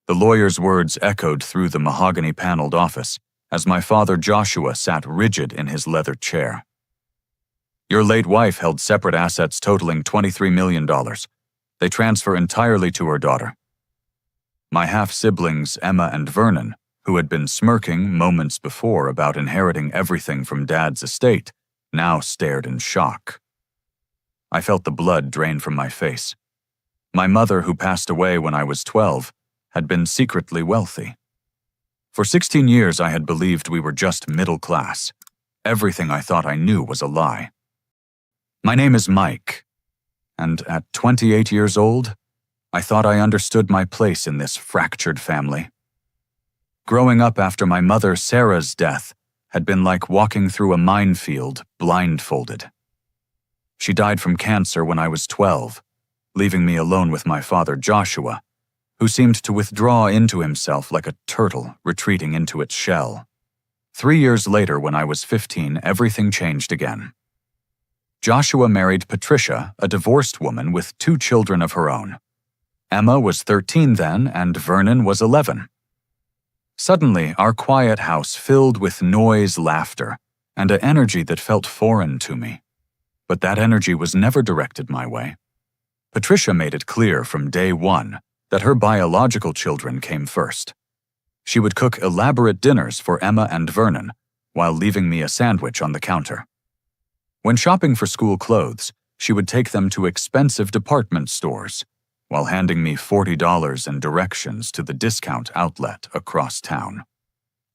The lawyer's words echoed through the mahogany-paneled office as my father Joshua sat rigid in his leather chair. Your late wife held separate assets totaling $23 million. They transfer entirely to her daughter. My half-siblings, Emma and Vernon, who had been smirking moments before about inheriting everything from Dad's estate, now stared in shock. I felt the blood drain from my face. My mother, who passed away when I was 12, had been secretly wealthy. For 16 years I had believed we were just middle class. Everything I thought I knew was a lie. My name is Mike, and at 28 years old, I thought I understood my place in this fractured family. Growing up after my mother Sarah's death had been like walking through a minefield blindfolded. She died from cancer when I was 12, leaving me alone with my father Joshua, who seemed to withdraw into himself like a turtle retreating into its shell. 3 years later, when I was 15, everything changed again. Joshua married Patricia, a divorced woman with 2 children of her own. Emma was 13 then, and Vernon was 11. Suddenly, our quiet house filled with noise, laughter, and an energy that felt foreign to me. But that energy was never directed my way. Patricia made it clear from day one that her biological children came first. She would cook elaborate dinners for Emma and Vernon, while leaving me a sandwich on the counter. When shopping for school clothes, she would take them to expensive department stores, while handing me $40 in directions to the discount outlet across town.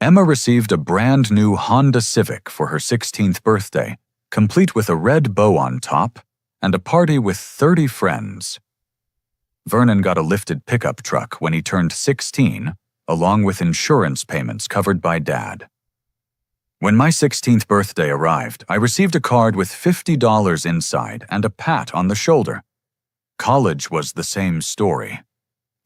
Emma received a brand new Honda Civic for her 16th birthday, complete with a red bow on top and a party with 30 friends. Vernon got a lifted pickup truck when he turned 16, along with insurance payments covered by Dad. When my 16th birthday arrived, I received a card with $50 inside and a pat on the shoulder. College was the same story.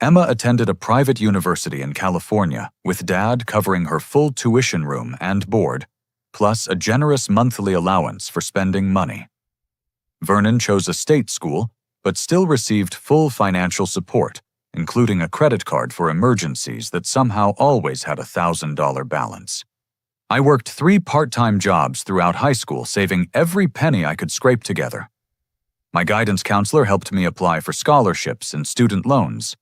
Emma attended a private university in California, with Dad covering her full tuition room and board, plus a generous monthly allowance for spending money. Vernon chose a state school, but still received full financial support, including a credit card for emergencies that somehow always had a $1,000 balance. I worked 3 part-time jobs throughout high school, saving every penny I could scrape together. My guidance counselor helped me apply for scholarships and student loans.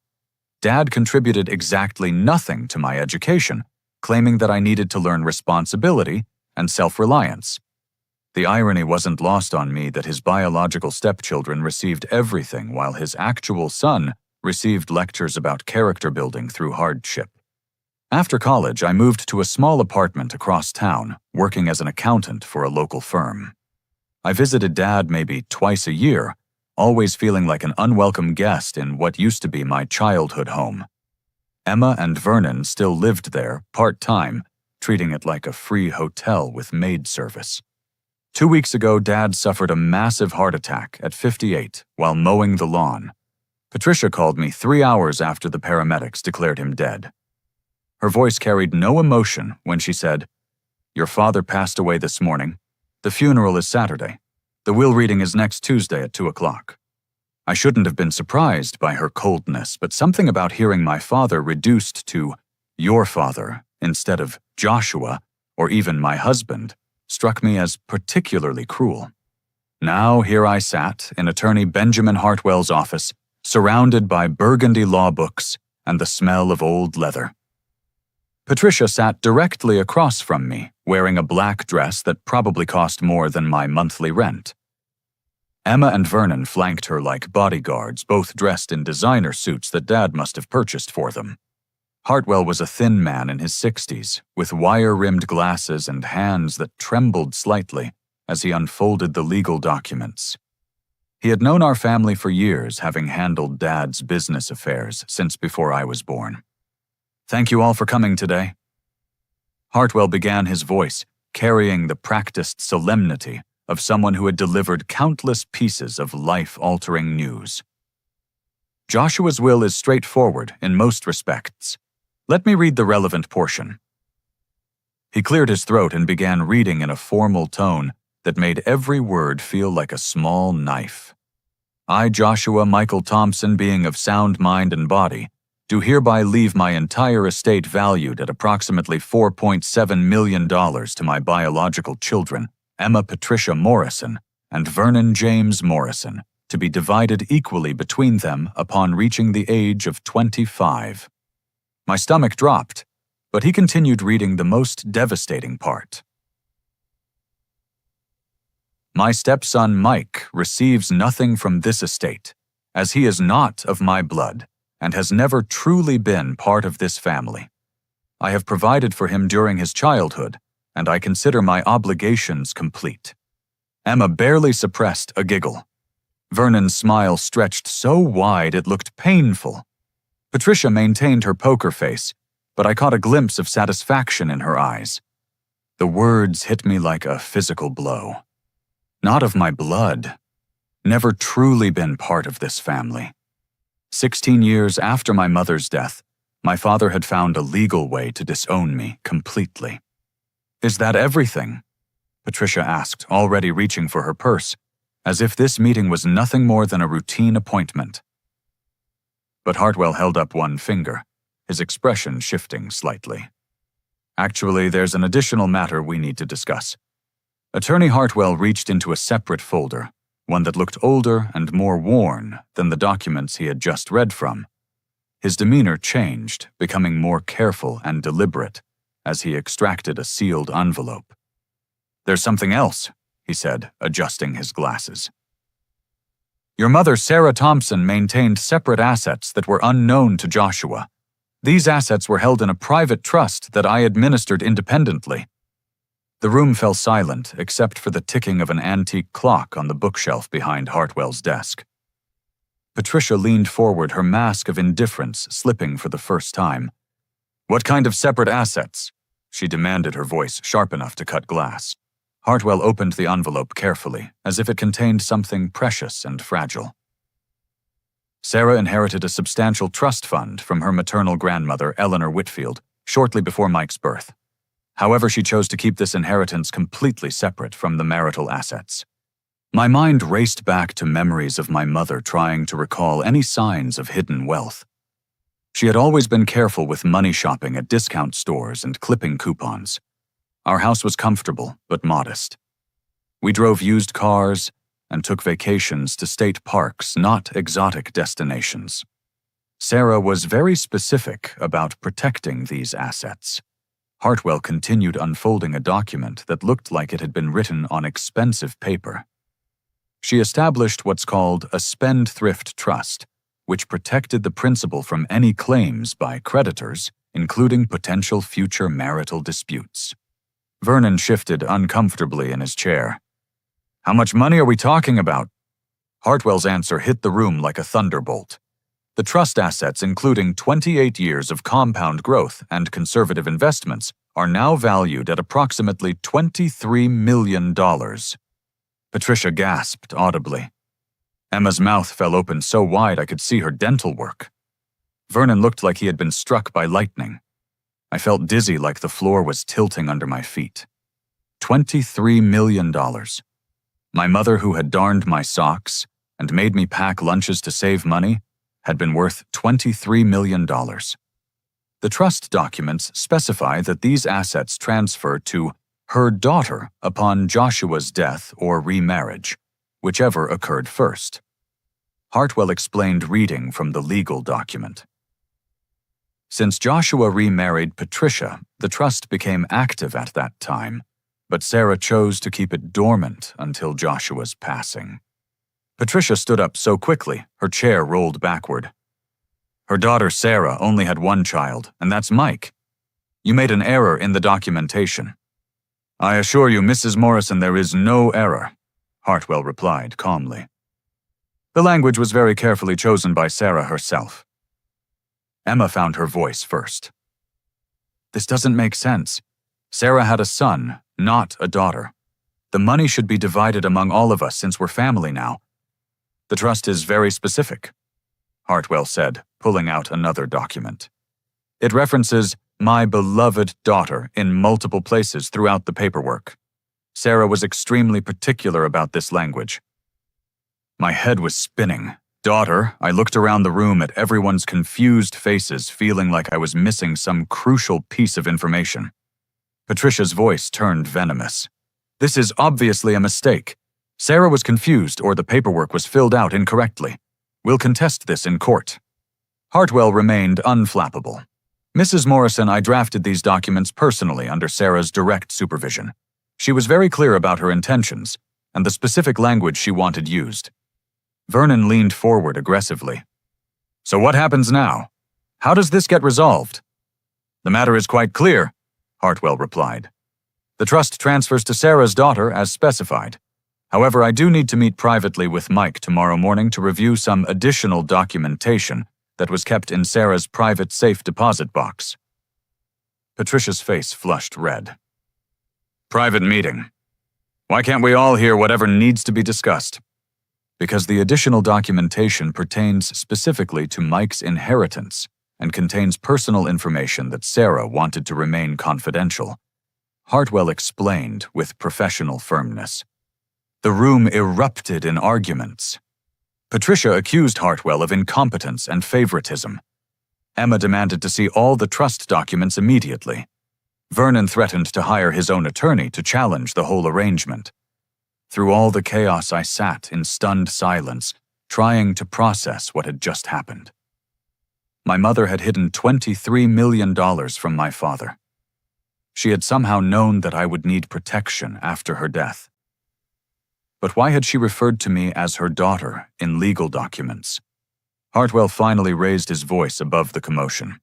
Dad contributed exactly nothing to my education, claiming that I needed to learn responsibility and self-reliance. The irony wasn't lost on me that his biological stepchildren received everything while his actual son received lectures about character building through hardship. After college, I moved to a small apartment across town, working as an accountant for a local firm. I visited Dad maybe twice a year, always feeling like an unwelcome guest in what used to be my childhood home. Emma and Vernon still lived there, part-time, treating it like a free hotel with maid service. 2 weeks ago, Dad suffered a massive heart attack at 58 while mowing the lawn. Patricia called me 3 hours after the paramedics declared him dead. Her voice carried no emotion when she said, "Your father passed away this morning. The funeral is Saturday. The will reading is next Tuesday at 2 o'clock. I shouldn't have been surprised by her coldness, but something about hearing my father reduced to your father instead of Joshua or even my husband struck me as particularly cruel. Now here I sat in attorney Benjamin Hartwell's office, surrounded by burgundy law books and the smell of old leather. Patricia sat directly across from me, wearing a black dress that probably cost more than my monthly rent. Emma and Vernon flanked her like bodyguards, both dressed in designer suits that Dad must have purchased for them. Hartwell was a thin man in his 60s, with wire-rimmed glasses and hands that trembled slightly as he unfolded the legal documents. He had known our family for years, having handled Dad's business affairs since before I was born. "Thank you all for coming today." Hartwell began his voice, carrying the practiced solemnity of someone who had delivered countless pieces of life-altering news. "Joshua's will is straightforward in most respects. Let me read the relevant portion." He cleared his throat and began reading in a formal tone that made every word feel like a small knife. "I, Joshua Michael Thompson, being of sound mind and body, do hereby leave my entire estate valued at approximately $4.7 million to my biological children, Emma Patricia Morrison and Vernon James Morrison, to be divided equally between them upon reaching the age of 25. My stomach dropped, but he continued reading the most devastating part. My stepson Mike receives nothing from this estate, as he is not of my blood and has never truly been part of this family. I have provided for him during his childhood, and I consider my obligations complete. Emma barely suppressed a giggle. Vernon's smile stretched so wide it looked painful. Patricia maintained her poker face, but I caught a glimpse of satisfaction in her eyes. The words hit me like a physical blow. Not of my blood. Never truly been part of this family. 16 years after my mother's death, my father had found a legal way to disown me completely. Is that everything? Patricia asked, already reaching for her purse, as if this meeting was nothing more than a routine appointment. But Hartwell held up one finger, his expression shifting slightly. Actually, there's an additional matter we need to discuss. Attorney Hartwell reached into a separate folder, one that looked older and more worn than the documents he had just read from. His demeanor changed, becoming more careful and deliberate, as he extracted a sealed envelope. There's something else, he said, adjusting his glasses. Your mother, Sarah Thompson, maintained separate assets that were unknown to Joshua. These assets were held in a private trust that I administered independently. The room fell silent except for the ticking of an antique clock on the bookshelf behind Hartwell's desk. Patricia leaned forward, her mask of indifference slipping for the first time. What kind of separate assets? She demanded, her voice sharp enough to cut glass. Hartwell opened the envelope carefully, as if it contained something precious and fragile. Sarah inherited a substantial trust fund from her maternal grandmother, Eleanor Whitfield, shortly before Mike's birth. However, she chose to keep this inheritance completely separate from the marital assets. My mind raced back to memories of my mother trying to recall any signs of hidden wealth. She had always been careful with money shopping at discount stores and clipping coupons. Our house was comfortable but modest. We drove used cars and took vacations to state parks, not exotic destinations. Sarah was very specific about protecting these assets. Hartwell continued unfolding a document that looked like it had been written on expensive paper. She established what's called a spendthrift trust, which protected the principal from any claims by creditors, including potential future marital disputes. Vernon shifted uncomfortably in his chair. How much money are we talking about? Hartwell's answer hit the room like a thunderbolt. The trust assets, including 28 years of compound growth and conservative investments, are now valued at approximately $23 million. Patricia gasped audibly. Emma's mouth fell open so wide I could see her dental work. Vernon looked like he had been struck by lightning. I felt dizzy, like the floor was tilting under my feet. $23 million. My mother, who had darned my socks and made me pack lunches to save money, had been worth $23 million. The trust documents specify that these assets transfer to her daughter upon Joshua's death or remarriage, whichever occurred first. Hartwell explained, reading from the legal document. Since Joshua remarried Patricia, the trust became active at that time, but Sarah chose to keep it dormant until Joshua's passing. Patricia stood up so quickly, her chair rolled backward. Her daughter Sarah only had one child, and that's Mike. You made an error in the documentation. I assure you, Mrs. Morrison, there is no error, Hartwell replied calmly. The language was very carefully chosen by Sarah herself. Emma found her voice first. This doesn't make sense. Sarah had a son, not a daughter. The money should be divided among all of us since we're family now. The trust is very specific, Hartwell said, pulling out another document. It references my beloved daughter in multiple places throughout the paperwork. Sarah was extremely particular about this language. My head was spinning, Daughter, I looked around the room at everyone's confused faces, feeling like I was missing some crucial piece of information. Patricia's voice turned venomous. This is obviously a mistake. Sarah was confused or the paperwork was filled out incorrectly. We'll contest this in court. Hartwell remained unflappable. Mrs. Morrison, I drafted these documents personally under Sarah's direct supervision. She was very clear about her intentions and the specific language she wanted used. Vernon leaned forward aggressively. So what happens now? How does this get resolved? The matter is quite clear, Hartwell replied. The trust transfers to Sarah's daughter as specified. However, I do need to meet privately with Mike tomorrow morning to review some additional documentation that was kept in Sarah's private safe deposit box. Patricia's face flushed red. Private meeting. Why can't we all hear whatever needs to be discussed? Because the additional documentation pertains specifically to Mike's inheritance and contains personal information that Sarah wanted to remain confidential, Hartwell explained with professional firmness. The room erupted in arguments. Patricia accused Hartwell of incompetence and favoritism. Emma demanded to see all the trust documents immediately. Vernon threatened to hire his own attorney to challenge the whole arrangement. Through all the chaos, I sat in stunned silence, trying to process what had just happened. My mother had hidden $23 million from my father. She had somehow known that I would need protection after her death. But why had she referred to me as her daughter in legal documents? Hartwell finally raised his voice above the commotion.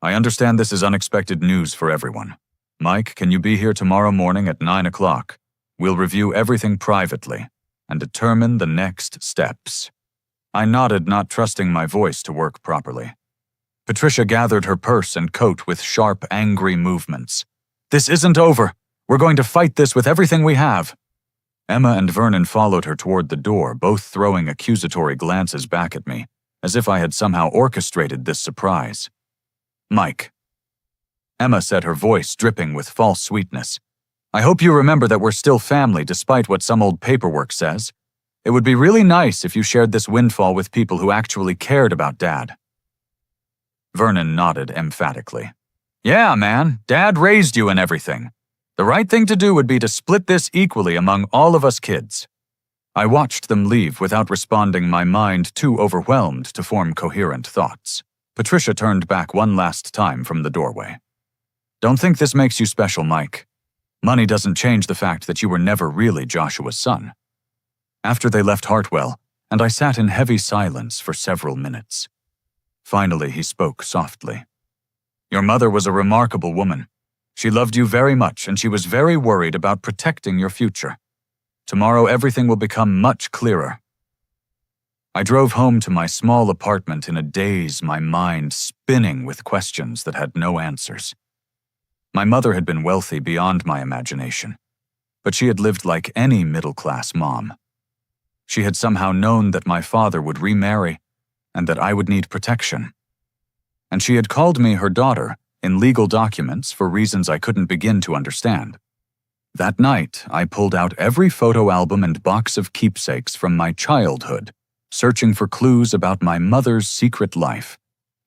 I understand this is unexpected news for everyone. Mike, can you be here tomorrow morning at 9 o'clock? We'll review everything privately and determine the next steps. I nodded, not trusting my voice to work properly. Patricia gathered her purse and coat with sharp, angry movements. This isn't over. We're going to fight this with everything we have. Emma and Vernon followed her toward the door, both throwing accusatory glances back at me, as if I had somehow orchestrated this surprise. Mike. Emma said, her voice dripping with false sweetness. I hope you remember that we're still family despite what some old paperwork says. It would be really nice if you shared this windfall with people who actually cared about Dad. Vernon nodded emphatically. Yeah, man, Dad raised you and everything. The right thing to do would be to split this equally among all of us kids. I watched them leave without responding, my mind too overwhelmed to form coherent thoughts. Patricia turned back one last time from the doorway. Don't think this makes you special, Mike. Money doesn't change the fact that you were never really Joshua's son. After they left Hartwell, and I sat in heavy silence for several minutes. Finally, he spoke softly. Your mother was a remarkable woman. She loved you very much, and she was very worried about protecting your future. Tomorrow, everything will become much clearer. I drove home to my small apartment in a daze, my mind spinning with questions that had no answers. My mother had been wealthy beyond my imagination, but she had lived like any middle-class mom. She had somehow known that my father would remarry and that I would need protection. And she had called me her daughter in legal documents for reasons I couldn't begin to understand. That night, I pulled out every photo album and box of keepsakes from my childhood, searching for clues about my mother's secret life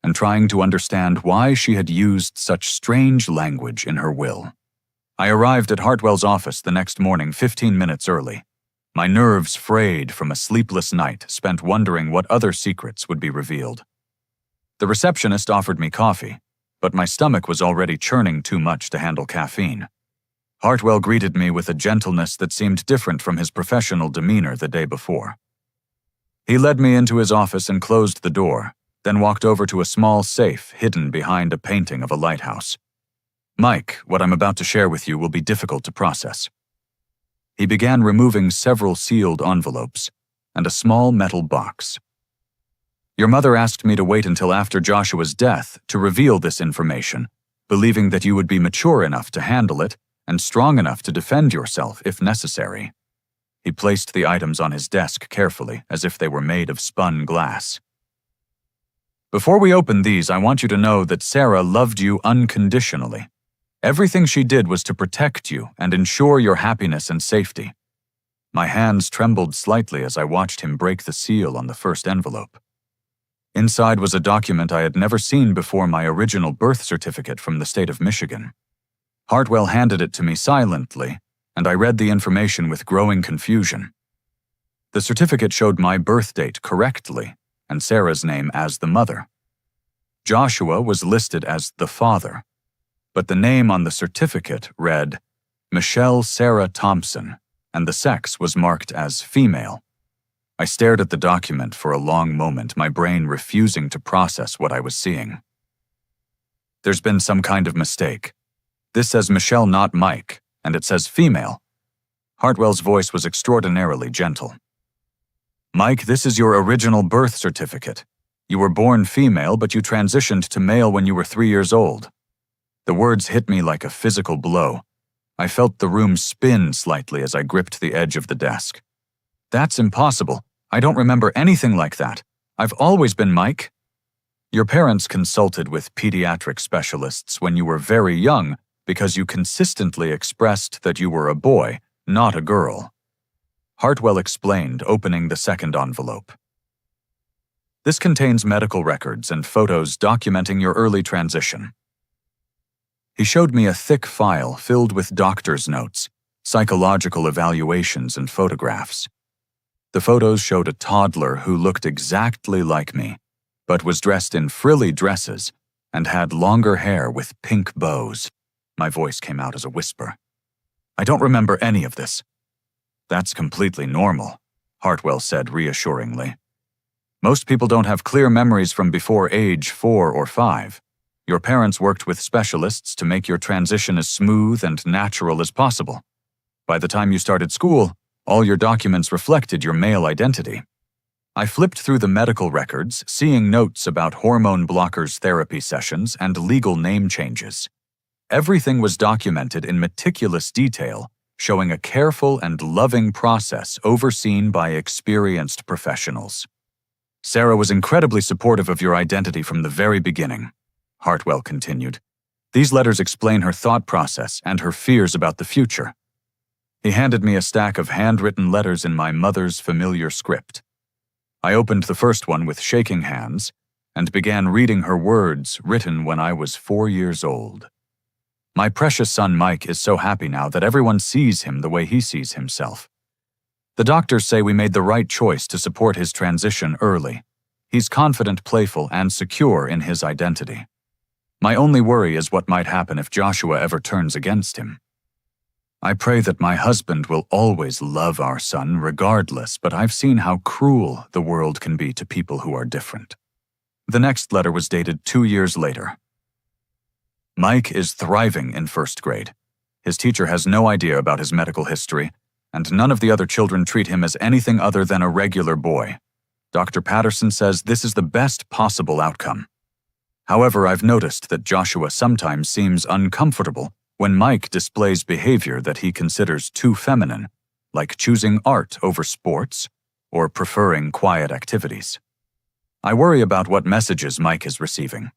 and trying to understand why she had used such strange language in her will. I arrived at Hartwell's office the next morning 15 minutes early, my nerves frayed from a sleepless night spent wondering what other secrets would be revealed. The receptionist offered me coffee, but my stomach was already churning too much to handle caffeine. Hartwell greeted me with a gentleness that seemed different from his professional demeanor the day before. He led me into his office and closed the door, then walked over to a small safe hidden behind a painting of a lighthouse. Mike, what I'm about to share with you will be difficult to process. He began removing several sealed envelopes and a small metal box. Your mother asked me to wait until after Joshua's death to reveal this information, believing that you would be mature enough to handle it and strong enough to defend yourself if necessary. He placed the items on his desk carefully, as if they were made of spun glass. Before we open these, I want you to know that Sarah loved you unconditionally. Everything she did was to protect you and ensure your happiness and safety. My hands trembled slightly as I watched him break the seal on the first envelope. Inside was a document I had never seen before: my original birth certificate from the state of Michigan. Hartwell handed it to me silently, and I read the information with growing confusion. The certificate showed my birth date correctly, and Sarah's name as the mother. Joshua was listed as the father, but the name on the certificate read Michelle Sarah Thompson, and the sex was marked as female. I stared at the document for a long moment, my brain refusing to process what I was seeing. There's been some kind of mistake. This says Michelle, not Mike, and it says female. Hartwell's voice was extraordinarily gentle. Mike, this is your original birth certificate. You were born female, but you transitioned to male when you were 3 years old. The words hit me like a physical blow. I felt the room spin slightly as I gripped the edge of the desk. That's impossible. I don't remember anything like that. I've always been Mike. Your parents consulted with pediatric specialists when you were very young because you consistently expressed that you were a boy, not a girl. Hartwell explained, opening the second envelope. This contains medical records and photos documenting your early transition. He showed me a thick file filled with doctor's notes, psychological evaluations, and photographs. The photos showed a toddler who looked exactly like me, but was dressed in frilly dresses and had longer hair with pink bows. My voice came out as a whisper. I don't remember any of this. That's completely normal, Hartwell said reassuringly. Most people don't have clear memories from before age 4 or 5. Your parents worked with specialists to make your transition as smooth and natural as possible. By the time you started school, all your documents reflected your male identity. I flipped through the medical records, seeing notes about hormone blockers therapy sessions and legal name changes. Everything was documented in meticulous detail, showing a careful and loving process overseen by experienced professionals. Sarah was incredibly supportive of your identity from the very beginning, Hartwell continued. These letters explain her thought process and her fears about the future. He handed me a stack of handwritten letters in my mother's familiar script. I opened the first one with shaking hands and began reading her words written when I was 4 years old. My precious son Mike is so happy now that everyone sees him the way he sees himself. The doctors say we made the right choice to support his transition early. He's confident, playful, and secure in his identity. My only worry is what might happen if Joshua ever turns against him. I pray that my husband will always love our son regardless, but I've seen how cruel the world can be to people who are different. The next letter was dated 2 years later. Mike is thriving in first grade. His teacher has no idea about his medical history, and none of the other children treat him as anything other than a regular boy. Dr. Patterson says this is the best possible outcome. However, I've noticed that Joshua sometimes seems uncomfortable when Mike displays behavior that he considers too feminine, like choosing art over sports or preferring quiet activities. I worry about what messages Mike is receiving.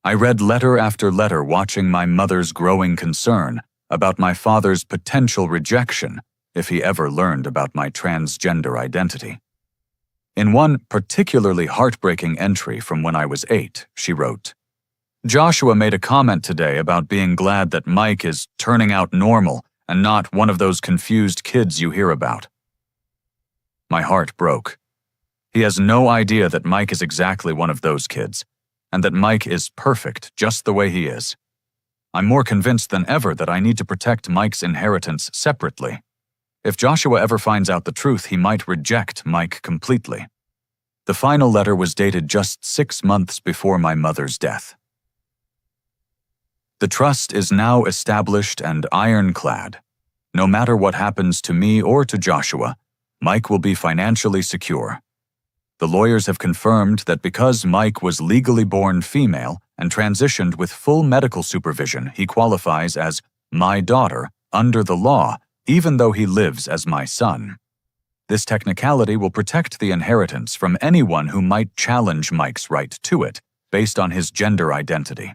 I read letter after letter, watching my mother's growing concern about my father's potential rejection if he ever learned about my transgender identity. In one particularly heartbreaking entry from when I was 8, she wrote, Joshua made a comment today about being glad that Mike is turning out normal and not one of those confused kids you hear about. My heart broke. He has no idea that Mike is exactly one of those kids, and that Mike is perfect just the way he is. I'm more convinced than ever that I need to protect Mike's inheritance separately. If Joshua ever finds out the truth, he might reject Mike completely. The final letter was dated just 6 months before my mother's death. The trust is now established and ironclad. No matter what happens to me or to Joshua, Mike will be financially secure. The lawyers have confirmed that because Mike was legally born female and transitioned with full medical supervision, he qualifies as my daughter under the law, even though he lives as my son. This technicality will protect the inheritance from anyone who might challenge Mike's right to it based on his gender identity.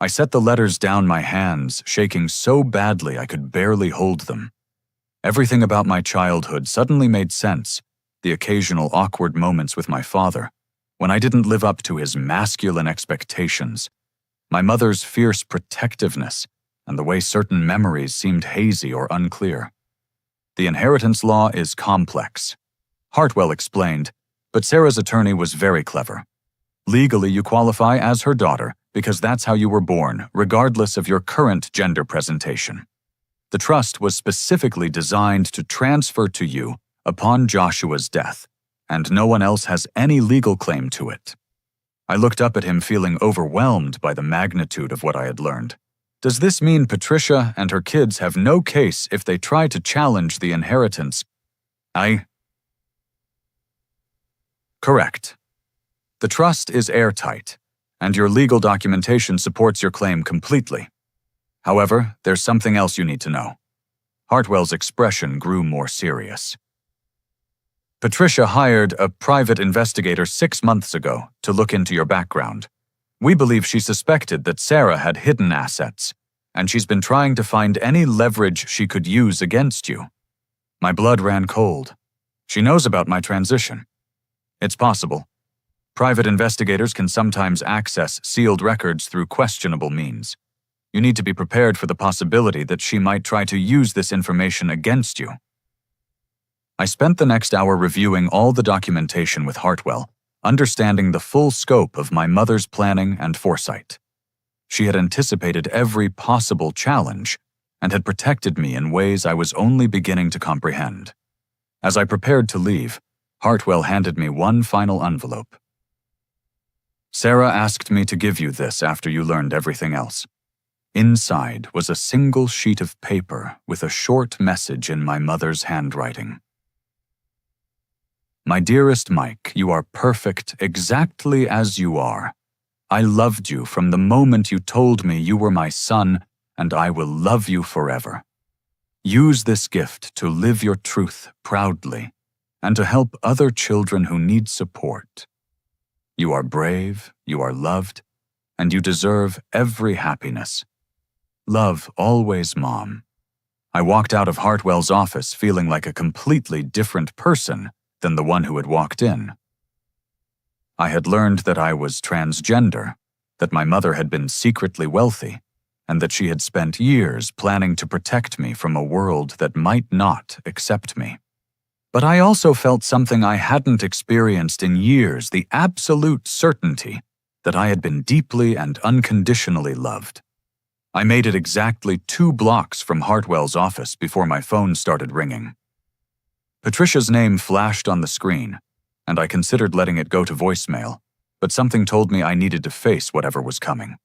I set the letters down my hands, shaking so badly I could barely hold them. Everything about my childhood suddenly made sense. The occasional awkward moments with my father, when I didn't live up to his masculine expectations, my mother's fierce protectiveness, and the way certain memories seemed hazy or unclear. The inheritance law is complex. Hartwell explained, but Sarah's attorney was very clever. Legally, you qualify as her daughter because that's how you were born, regardless of your current gender presentation. The trust was specifically designed to transfer to you upon Joshua's death, and no one else has any legal claim to it. I looked up at him feeling overwhelmed by the magnitude of what I had learned. Does this mean Patricia and her kids have no case if they try to challenge the inheritance? Correct. The trust is airtight, and your legal documentation supports your claim completely. However, there's something else you need to know. Hartwell's expression grew more serious. Patricia hired a private investigator 6 months ago to look into your background. We believe she suspected that Sarah had hidden assets, and she's been trying to find any leverage she could use against you. My blood ran cold. She knows about my transition. It's possible. Private investigators can sometimes access sealed records through questionable means. You need to be prepared for the possibility that she might try to use this information against you. I spent the next hour reviewing all the documentation with Hartwell, understanding the full scope of my mother's planning and foresight. She had anticipated every possible challenge and had protected me in ways I was only beginning to comprehend. As I prepared to leave, Hartwell handed me one final envelope. Sarah asked me to give you this after you learned everything else. Inside was a single sheet of paper with a short message in my mother's handwriting. My dearest Mike, you are perfect exactly as you are. I loved you from the moment you told me you were my son, and I will love you forever. Use this gift to live your truth proudly and to help other children who need support. You are brave, you are loved, and you deserve every happiness. Love always, Mom. I walked out of Hartwell's office feeling like a completely different person than the one who had walked in. I had learned that I was transgender, that my mother had been secretly wealthy, and that she had spent years planning to protect me from a world that might not accept me. But I also felt something I hadn't experienced in years, the absolute certainty that I had been deeply and unconditionally loved. I made it exactly 2 blocks from Hartwell's office before my phone started ringing. Patricia's name flashed on the screen, and I considered letting it go to voicemail, but something told me I needed to face whatever was coming.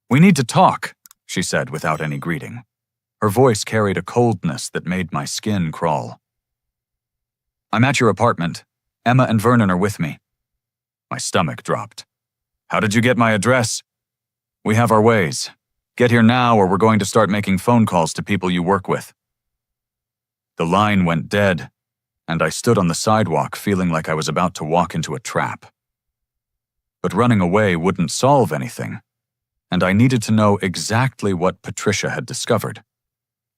"We need to talk," she said without any greeting. Her voice carried a coldness that made my skin crawl. "I'm at your apartment. Emma and Vernon are with me." My stomach dropped. "How did you get my address?" "We have our ways. Get here now or we're going to start making phone calls to people you work with." The line went dead, and I stood on the sidewalk feeling like I was about to walk into a trap. But running away wouldn't solve anything, and I needed to know exactly what Patricia had discovered.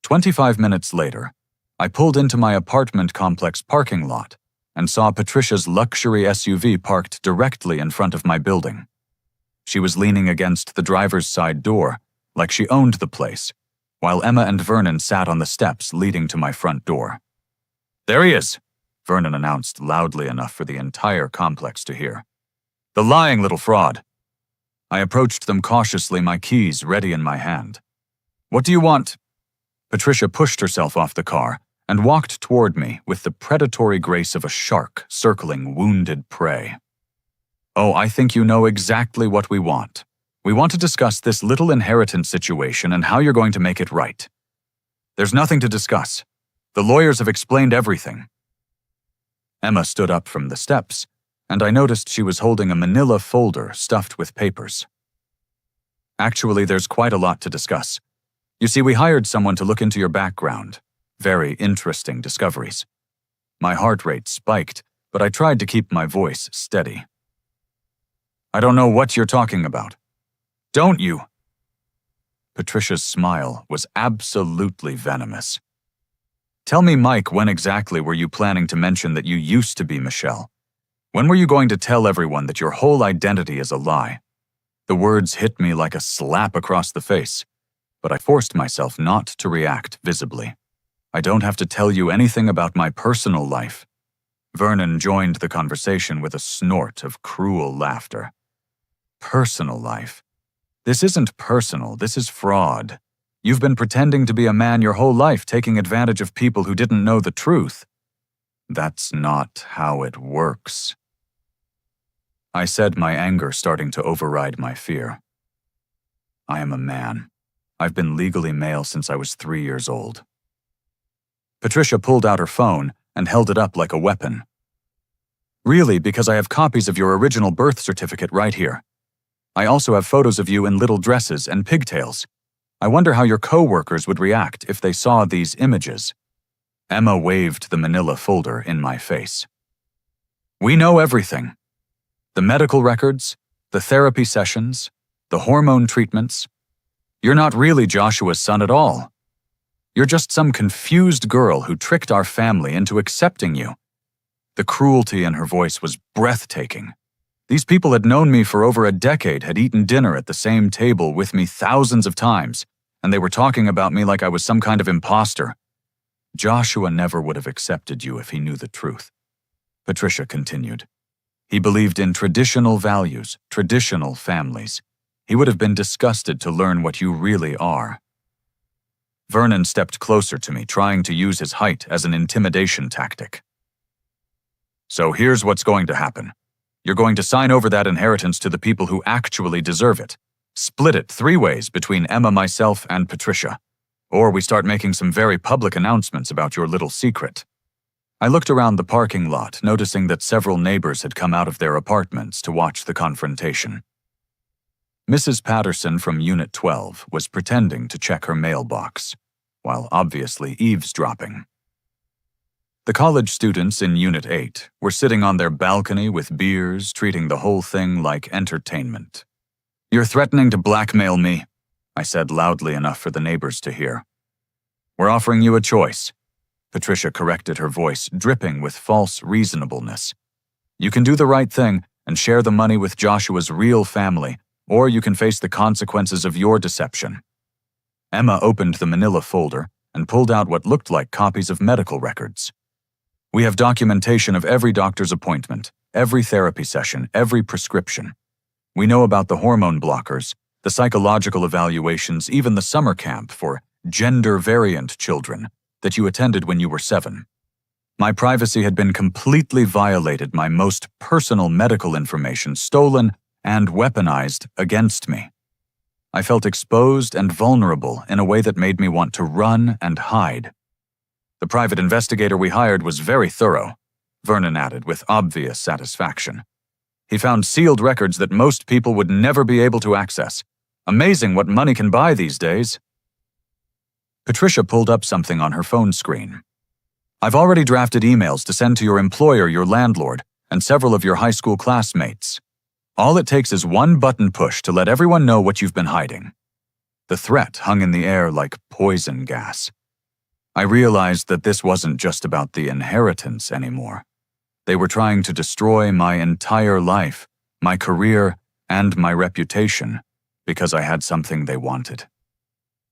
25 minutes later, I pulled into my apartment complex parking lot and saw Patricia's luxury SUV parked directly in front of my building. She was leaning against the driver's side door, like she owned the place, while Emma and Vernon sat on the steps leading to my front door. "There he is," Vernon announced loudly enough for the entire complex to hear. "The lying little fraud." I approached them cautiously, my keys ready in my hand. "What do you want?" Patricia pushed herself off the car and walked toward me with the predatory grace of a shark circling wounded prey. "Oh, I think you know exactly what we want. We want to discuss this little inheritance situation and how you're going to make it right." "There's nothing to discuss. The lawyers have explained everything." Emma stood up from the steps, and I noticed she was holding a manila folder stuffed with papers. "Actually, there's quite a lot to discuss. You see, we hired someone to look into your background. Very interesting discoveries." My heart rate spiked, but I tried to keep my voice steady. "I don't know what you're talking about." "Don't you?" Patricia's smile was absolutely venomous. Tell me, Mike, when exactly were you planning to mention that you used to be Michelle? When were you going to tell everyone that your whole identity is a lie? The words hit me like a slap across the face, but I forced myself not to react visibly. I don't have to tell you anything about my personal life. Vernon joined the conversation with a snort of cruel laughter. Personal life? This isn't personal, this is fraud. You've been pretending to be a man your whole life, taking advantage of people who didn't know the truth. That's not how it works. I said, my anger starting to override my fear. I am a man. I've been legally male since I was 3 years old. Patricia pulled out her phone and held it up like a weapon. Really, because I have copies of your original birth certificate right here. I also have photos of you in little dresses and pigtails. I wonder how your co-workers would react if they saw these images. Emma waved the manila folder in my face. We know everything. The medical records, the therapy sessions, the hormone treatments. You're not really Joshua's son at all. You're just some confused girl who tricked our family into accepting you. The cruelty in her voice was breathtaking. These people had known me for over a decade, had eaten dinner at the same table with me thousands of times, and they were talking about me like I was some kind of imposter. Joshua never would have accepted you if he knew the truth. Patricia continued. He believed in traditional values, traditional families. He would have been disgusted to learn what you really are. Vernon stepped closer to me, trying to use his height as an intimidation tactic. So here's what's going to happen. You're going to sign over that inheritance to the people who actually deserve it. Split it 3 ways between Emma, myself, and Patricia. Or we start making some very public announcements about your little secret. I looked around the parking lot, noticing that several neighbors had come out of their apartments to watch the confrontation. Mrs. Patterson from Unit 12 was pretending to check her mailbox, while obviously eavesdropping. The college students in Unit 8 were sitting on their balcony with beers, treating the whole thing like entertainment. You're threatening to blackmail me, I said loudly enough for the neighbors to hear. We're offering you a choice. Patricia corrected her voice, dripping with false reasonableness. You can do the right thing and share the money with Joshua's real family, or you can face the consequences of your deception. Emma opened the manila folder and pulled out what looked like copies of medical records. We have documentation of every doctor's appointment, every therapy session, every prescription. We know about the hormone blockers, the psychological evaluations, even the summer camp for gender-variant children that you attended when you were 7. My privacy had been completely violated, my most personal medical information stolen and weaponized against me. I felt exposed and vulnerable in a way that made me want to run and hide. The private investigator we hired was very thorough, Vernon added with obvious satisfaction. He found sealed records that most people would never be able to access. Amazing what money can buy these days. Patricia pulled up something on her phone screen. I've already drafted emails to send to your employer, your landlord, and several of your high school classmates. All it takes is one button push to let everyone know what you've been hiding. The threat hung in the air like poison gas. I realized that this wasn't just about the inheritance anymore. They were trying to destroy my entire life, my career, and my reputation, because I had something they wanted.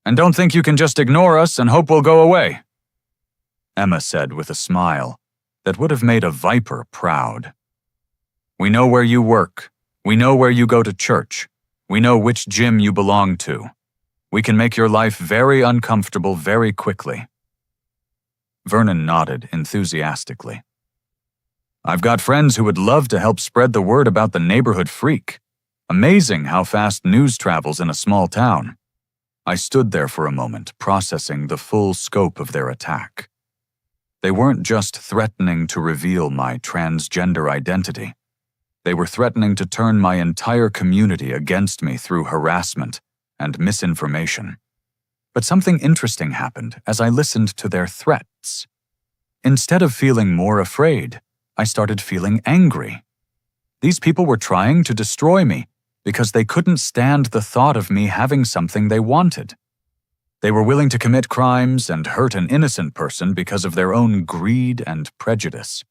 And don't think you can just ignore us and hope we'll go away, Emma said with a smile that would have made a viper proud. We know where you work. We know where you go to church. We know which gym you belong to. We can make your life very uncomfortable very quickly. Vernon nodded enthusiastically. I've got friends who would love to help spread the word about the neighborhood freak. Amazing how fast news travels in a small town. I stood there for a moment, processing the full scope of their attack. They weren't just threatening to reveal my transgender identity. They were threatening to turn my entire community against me through harassment and misinformation. But something interesting happened as I listened to their threats. Instead of feeling more afraid, I started feeling angry. These people were trying to destroy me because they couldn't stand the thought of me having something they wanted. They were willing to commit crimes and hurt an innocent person because of their own greed and prejudice.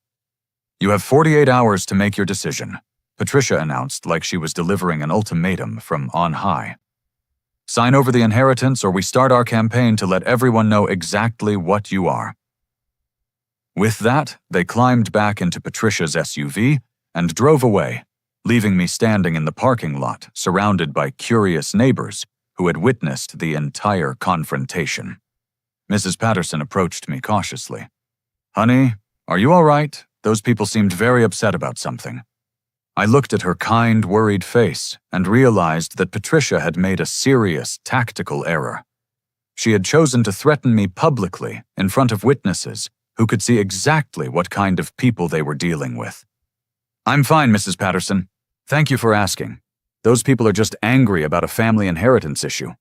"You have 48 hours to make your decision," Patricia announced like she was delivering an ultimatum from on high. "Sign over the inheritance or we start our campaign to let everyone know exactly what you are." With that, they climbed back into Patricia's SUV and drove away, leaving me standing in the parking lot surrounded by curious neighbors who had witnessed the entire confrontation. Mrs. Patterson approached me cautiously. "Honey, are you all right? Those people seemed very upset about something." I looked at her kind, worried face and realized that Patricia had made a serious tactical error. She had chosen to threaten me publicly in front of witnesses who could see exactly what kind of people they were dealing with. "I'm fine, Mrs. Patterson. Thank you for asking. Those people are just angry about a family inheritance issue."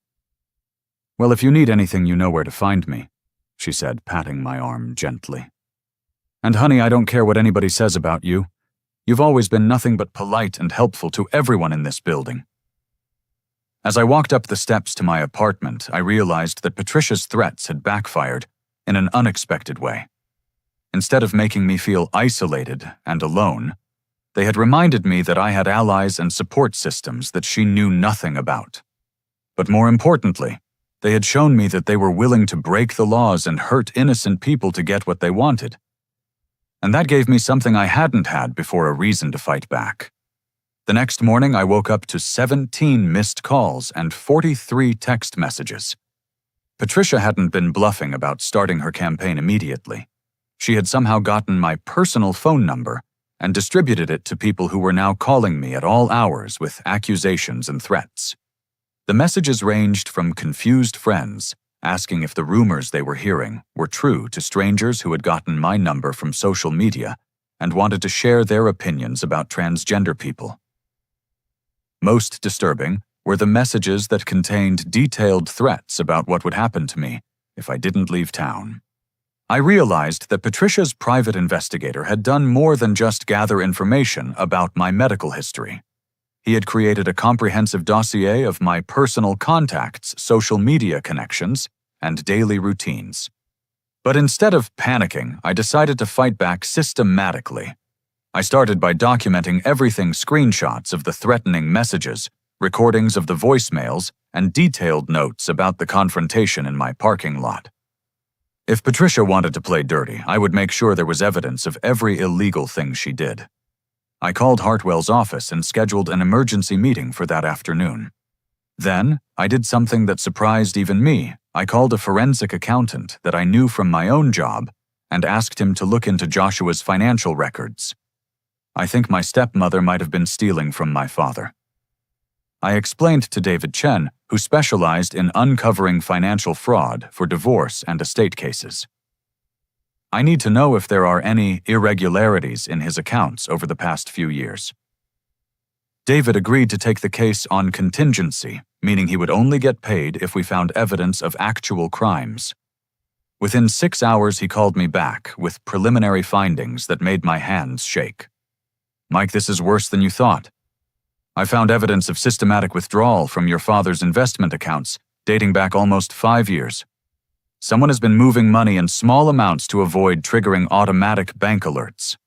"Well, if you need anything, you know where to find me," she said, patting my arm gently. "And honey, I don't care what anybody says about you. You've always been nothing but polite and helpful to everyone in this building." As I walked up the steps to my apartment, I realized that Patricia's threats had backfired in an unexpected way. Instead of making me feel isolated and alone, they had reminded me that I had allies and support systems that she knew nothing about. But more importantly, they had shown me that they were willing to break the laws and hurt innocent people to get what they wanted. And that gave me something I hadn't had before, a reason to fight back. The next morning, I woke up to 17 missed calls and 43 text messages. Patricia hadn't been bluffing about starting her campaign immediately. She had somehow gotten my personal phone number and distributed it to people who were now calling me at all hours with accusations and threats. The messages ranged from confused friends asking if the rumors they were hearing were true to strangers who had gotten my number from social media and wanted to share their opinions about transgender people. Most disturbing were the messages that contained detailed threats about what would happen to me if I didn't leave town. I realized that Patricia's private investigator had done more than just gather information about my medical history. He had created a comprehensive dossier of my personal contacts, social media connections, and daily routines. But instead of panicking, I decided to fight back systematically. I started by documenting everything: screenshots of the threatening messages, recordings of the voicemails, and detailed notes about the confrontation in my parking lot. If Patricia wanted to play dirty, I would make sure there was evidence of every illegal thing she did. I called Hartwell's office and scheduled an emergency meeting for that afternoon. Then, I did something that surprised even me. I called a forensic accountant that I knew from my own job and asked him to look into Joshua's financial records. I think my stepmother might have been stealing from my father. I explained to David Chen, who specialized in uncovering financial fraud for divorce and estate cases. I need to know if there are any irregularities in his accounts over the past few years. David agreed to take the case on contingency, meaning he would only get paid if we found evidence of actual crimes. Within 6 hours, he called me back with preliminary findings that made my hands shake. "Mike, this is worse than you thought. I found evidence of systematic withdrawal from your father's investment accounts dating back almost 5 years. Someone has been moving money in small amounts to avoid triggering automatic bank alerts."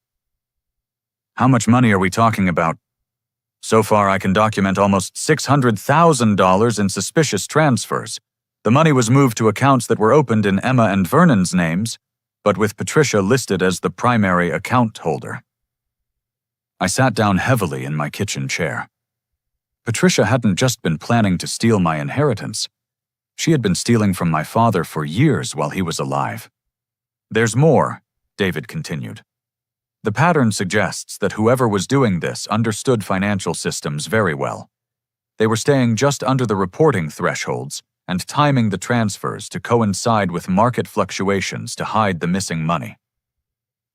"How much money are we talking about?" "So far, I can document almost $600,000 in suspicious transfers. The money was moved to accounts that were opened in Emma and Vernon's names, but with Patricia listed as the primary account holder." I sat down heavily in my kitchen chair. Patricia hadn't just been planning to steal my inheritance. She had been stealing from my father for years while he was alive. "There's more," David continued. "The pattern suggests that whoever was doing this understood financial systems very well. They were staying just under the reporting thresholds and timing the transfers to coincide with market fluctuations to hide the missing money."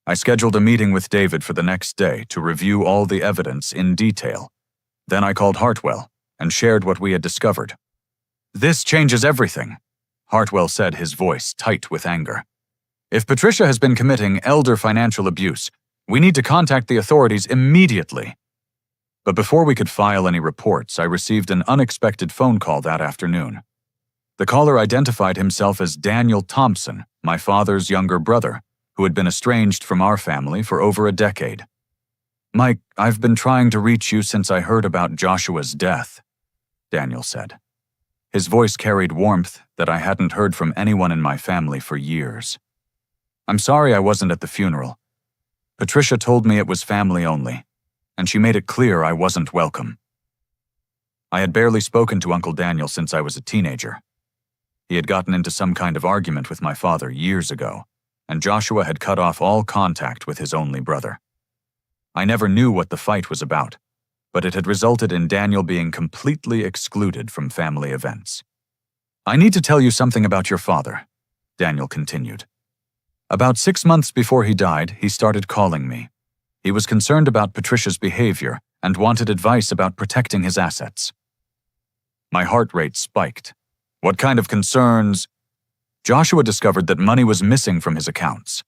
I scheduled a meeting with David for the next day to review all the evidence in detail. Then I called Hartwell and shared what we had discovered. "This changes everything," Hartwell said, his voice tight with anger. "If Patricia has been committing elder financial abuse, we need to contact the authorities immediately." But before we could file any reports, I received an unexpected phone call that afternoon. The caller identified himself as Daniel Thompson, my father's younger brother, who had been estranged from our family for over a decade. "Mike, I've been trying to reach you since I heard about Joshua's death," Daniel said. His voice carried warmth that I hadn't heard from anyone in my family for years. "I'm sorry I wasn't at the funeral. Patricia told me it was family only, and she made it clear I wasn't welcome." I had barely spoken to Uncle Daniel since I was a teenager. He had gotten into some kind of argument with my father years ago, and Joshua had cut off all contact with his only brother. I never knew what the fight was about, but it had resulted in Daniel being completely excluded from family events. "I need to tell you something about your father," Daniel continued. "About 6 months before he died, he started calling me. He was concerned about Patricia's behavior and wanted advice about protecting his assets." My heart rate spiked. What kind of concerns? Joshua discovered that money was missing from his accounts.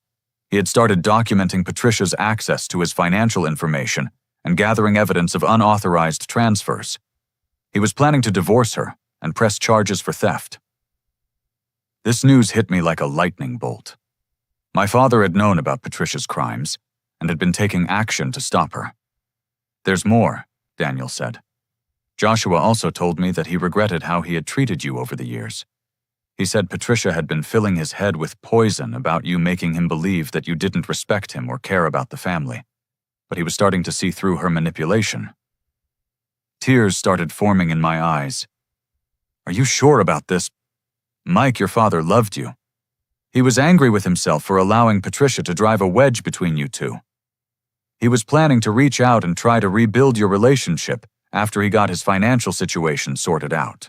He had started documenting Patricia's access to his financial information and gathering evidence of unauthorized transfers. He was planning to divorce her and press charges for theft. This news hit me like a lightning bolt. My father had known about Patricia's crimes and had been taking action to stop her. "There's more," Daniel said. "Joshua also told me that he regretted how he had treated you over the years. He said Patricia had been filling his head with poison about you, making him believe that you didn't respect him or care about the family. But he was starting to see through her manipulation." Tears started forming in my eyes. "Are you sure about this? Mike, your father loved you. He was angry with himself for allowing Patricia to drive a wedge between you two. He was planning to reach out and try to rebuild your relationship after he got his financial situation sorted out."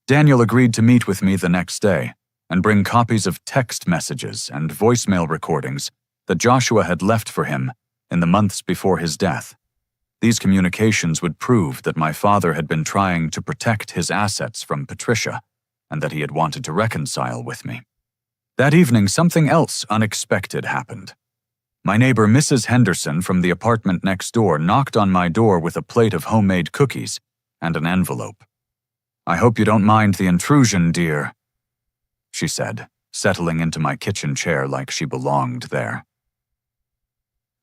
Daniel agreed to meet with me the next day and bring copies of text messages and voicemail recordings that Joshua had left for him in the months before his death. These communications would prove that my father had been trying to protect his assets from Patricia and that he had wanted to reconcile with me. That evening, something else unexpected happened. My neighbor, Mrs. Henderson from the apartment next door, knocked on my door with a plate of homemade cookies and an envelope. "I hope you don't mind the intrusion, dear," she said, settling into my kitchen chair like she belonged there.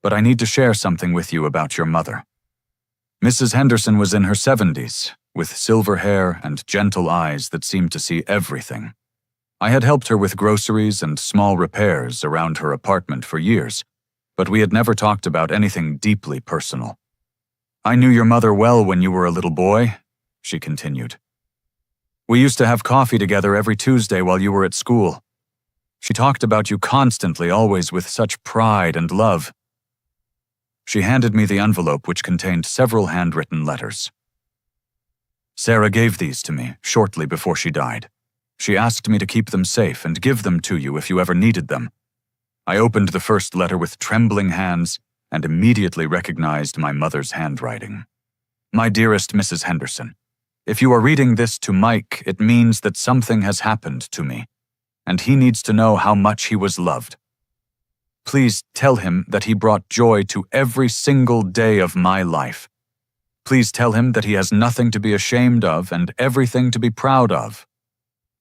"But I need to share something with you about your mother." Mrs. Henderson was in her 70s, with silver hair and gentle eyes that seemed to see everything. I had helped her with groceries and small repairs around her apartment for years, but we had never talked about anything deeply personal. "I knew your mother well when you were a little boy," she continued. "We used to have coffee together every Tuesday while you were at school. She talked about you constantly, always with such pride and love." She handed me the envelope, which contained several handwritten letters. "Sarah gave these to me shortly before she died. She asked me to keep them safe and give them to you if you ever needed them." I opened the first letter with trembling hands and immediately recognized my mother's handwriting. "My dearest Mrs. Henderson, if you are reading this to Mike, it means that something has happened to me, and he needs to know how much he was loved. Please tell him that he brought joy to every single day of my life. Please tell him that he has nothing to be ashamed of and everything to be proud of.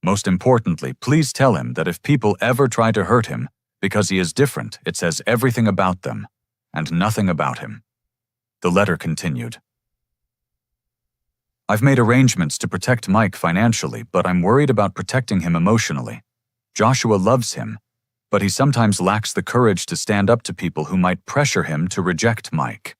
Most importantly, please tell him that if people ever try to hurt him because he is different, it says everything about them and nothing about him." The letter continued. "I've made arrangements to protect Mike financially, but I'm worried about protecting him emotionally. Joshua loves him, but he sometimes lacks the courage to stand up to people who might pressure him to reject Mike.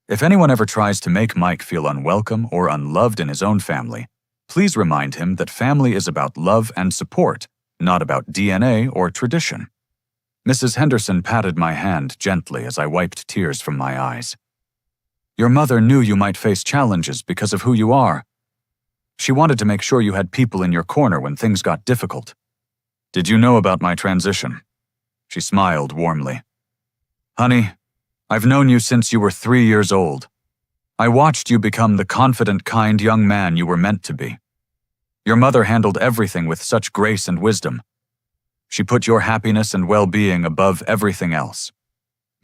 If anyone ever tries to make Mike feel unwelcome or unloved in his own family, please remind him that family is about love and support, not about DNA or tradition." Mrs. Henderson patted my hand gently as I wiped tears from my eyes. "Your mother knew you might face challenges because of who you are. She wanted to make sure you had people in your corner when things got difficult. Did you know about my transition?" She smiled warmly. "Honey, I've known you since you were 3 years old. I watched you become the confident, kind young man you were meant to be. Your mother handled everything with such grace and wisdom. She put your happiness and well-being above everything else."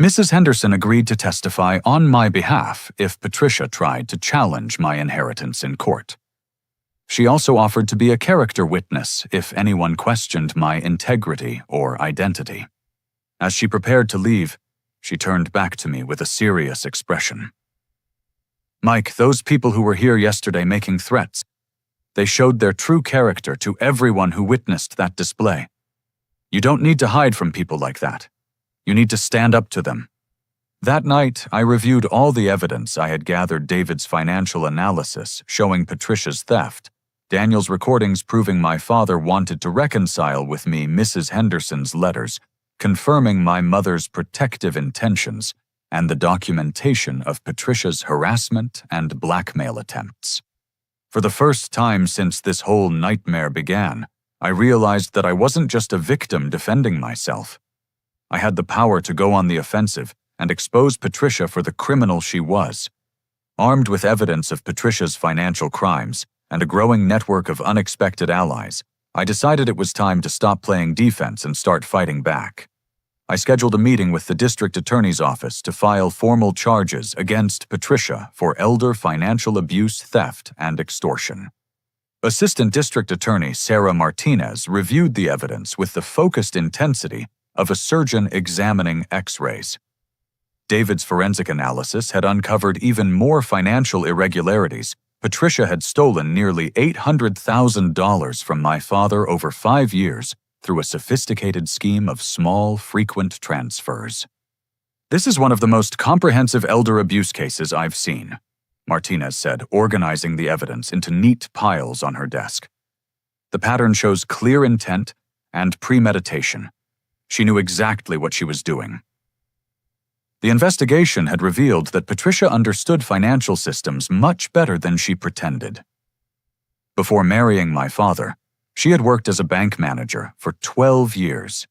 Mrs. Henderson agreed to testify on my behalf if Patricia tried to challenge my inheritance in court. She also offered to be a character witness if anyone questioned my integrity or identity. As she prepared to leave, she turned back to me with a serious expression. "Mike, those people who were here yesterday making threats, they showed their true character to everyone who witnessed that display. You don't need to hide from people like that. You need to stand up to them." That night, I reviewed all the evidence I had gathered: David's financial analysis showing Patricia's theft, Daniel's recordings proving my father wanted to reconcile with me Mrs. Henderson's letters, confirming my mother's protective intentions, and the documentation of Patricia's harassment and blackmail attempts. For the first time since this whole nightmare began, I realized that I wasn't just a victim defending myself. I had the power to go on the offensive and expose Patricia for the criminal she was. Armed with evidence of Patricia's financial crimes and a growing network of unexpected allies, I decided it was time to stop playing defense and start fighting back. I scheduled a meeting with the district attorney's office to file formal charges against Patricia for elder financial abuse, theft, and extortion. Assistant District Attorney Sarah Martinez reviewed the evidence with the focused intensity of a surgeon examining X-rays. David's forensic analysis had uncovered even more financial irregularities. Patricia had stolen nearly $800,000 from my father over 5 years through a sophisticated scheme of small, frequent transfers. "This is one of the most comprehensive elder abuse cases I've seen," Martinez said, organizing the evidence into neat piles on her desk. "The pattern shows clear intent and premeditation. She knew exactly what she was doing." The investigation had revealed that Patricia understood financial systems much better than she pretended. Before marrying my father, she had worked as a bank manager for 12 years.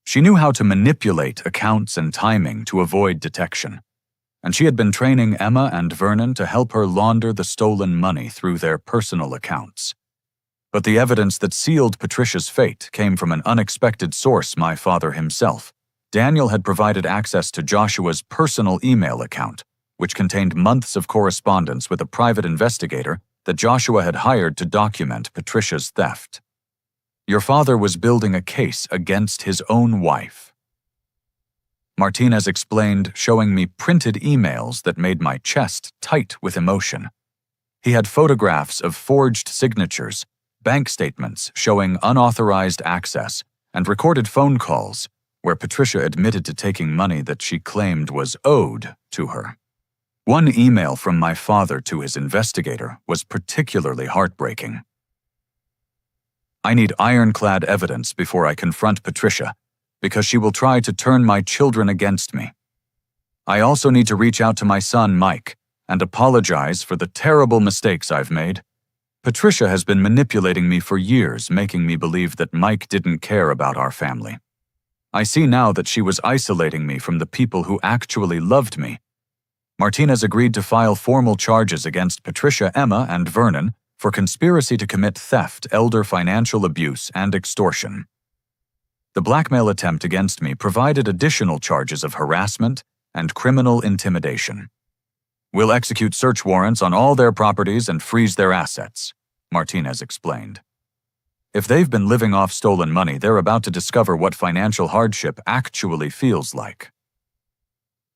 She knew how to manipulate accounts and timing to avoid detection, and she had been training Emma and Vernon to help her launder the stolen money through their personal accounts. But the evidence that sealed Patricia's fate came from an unexpected source: my father himself. Daniel had provided access to Joshua's personal email account, which contained months of correspondence with a private investigator that Joshua had hired to document Patricia's theft. "Your father was building a case against his own wife," Martinez explained, showing me printed emails that made my chest tight with emotion. He had photographs of forged signatures, bank statements showing unauthorized access, and recorded phone calls where Patricia admitted to taking money that she claimed was owed to her. One email from my father to his investigator was particularly heartbreaking. "I need ironclad evidence before I confront Patricia, because she will try to turn my children against me. I also need to reach out to my son, Mike, and apologize for the terrible mistakes I've made. Patricia has been manipulating me for years, making me believe that Mike didn't care about our family. I see now that she was isolating me from the people who actually loved me." Martinez agreed to file formal charges against Patricia, Emma, and Vernon for conspiracy to commit theft, elder financial abuse, and extortion. The blackmail attempt against me provided additional charges of harassment and criminal intimidation. "We'll execute search warrants on all their properties and freeze their assets," Martinez explained. "If they've been living off stolen money, they're about to discover what financial hardship actually feels like."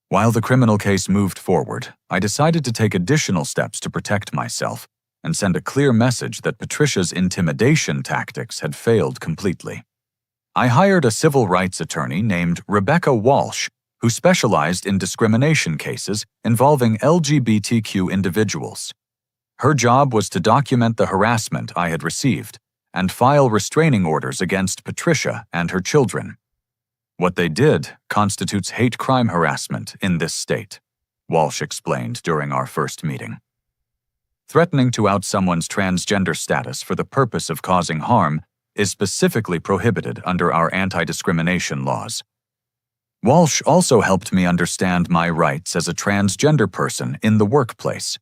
While the criminal case moved forward, I decided to take additional steps to protect myself and send a clear message that Patricia's intimidation tactics had failed completely. I hired a civil rights attorney named Rebecca Walsh, who specialized in discrimination cases involving LGBTQ individuals. Her job was to document the harassment I had received and file restraining orders against Patricia and her children. "What they did constitutes hate crime harassment in this state," Walsh explained during our first meeting. "Threatening to out someone's transgender status for the purpose of causing harm is specifically prohibited under our anti-discrimination laws." Walsh also helped me understand my rights as a transgender person in the workplace.